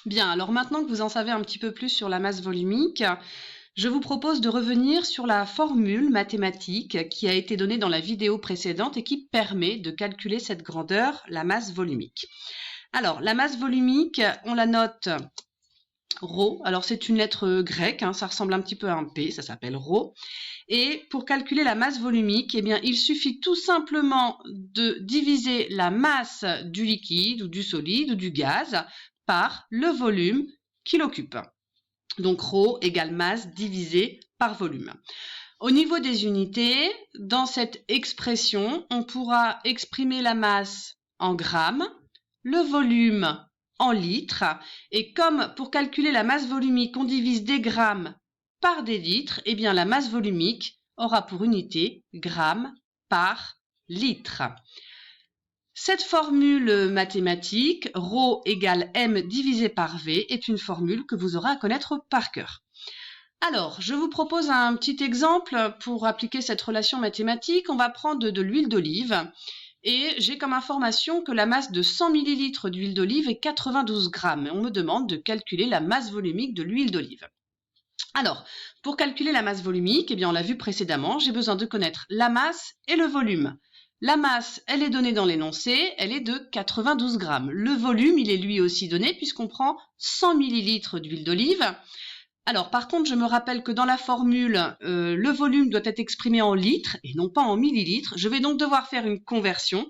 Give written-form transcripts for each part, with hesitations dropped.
Bien, alors maintenant que vous en savez un petit peu plus sur la masse volumique, je vous propose de revenir sur la formule mathématique qui a été donnée dans la vidéo précédente et qui permet de calculer cette grandeur, la masse volumique. Alors, la masse volumique, on la note ρ. Alors, c'est une lettre grecque, ça ressemble un petit peu à un P, ça s'appelle ρ. Et pour calculer la masse volumique, eh bien, il suffit tout simplement de diviser la masse du liquide ou du solide ou du gaz par le volume qu'il occupe. Donc, ρ égale masse divisé par volume. Au niveau des unités, dans cette expression, on pourra exprimer la masse en grammes, le volume en litres. Et comme pour calculer la masse volumique, on divise des grammes par des litres, eh bien la masse volumique aura pour unité grammes par litre. Cette formule mathématique, ρ égale m divisé par v, est une formule que vous aurez à connaître par cœur. Alors, je vous propose un petit exemple pour appliquer cette relation mathématique. On va prendre de l'huile d'olive et j'ai comme information que la masse de 100 ml d'huile d'olive est 92 grammes. On me demande de calculer la masse volumique de l'huile d'olive. Alors, pour calculer la masse volumique, eh bien, on l'a vu précédemment, j'ai besoin de connaître la masse et le volume. La masse, elle est donnée dans l'énoncé, elle est de 92 grammes. Le volume, il est lui aussi donné puisqu'on prend 100 ml d'huile d'olive. Alors, par contre, je me rappelle que dans la formule, le volume doit être exprimé en litres et non pas en millilitres. Je vais donc devoir faire une conversion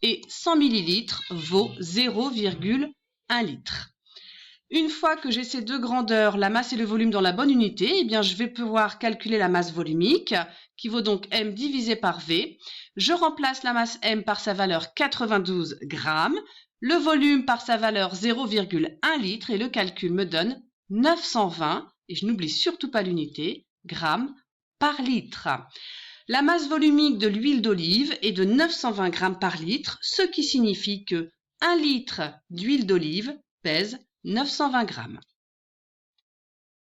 et 100 millilitres vaut 0,1 litre. Une fois que j'ai ces deux grandeurs, la masse et le volume dans la bonne unité, eh bien, je vais pouvoir calculer la masse volumique, qui vaut donc m divisé par v. Je remplace la masse m par sa valeur 92 grammes, le volume par sa valeur 0,1 litre et le calcul me donne 920, et je n'oublie surtout pas l'unité, grammes par litre. La masse volumique de l'huile d'olive est de 920 grammes par litre, ce qui signifie que 1 litre d'huile d'olive pèse 920 grammes.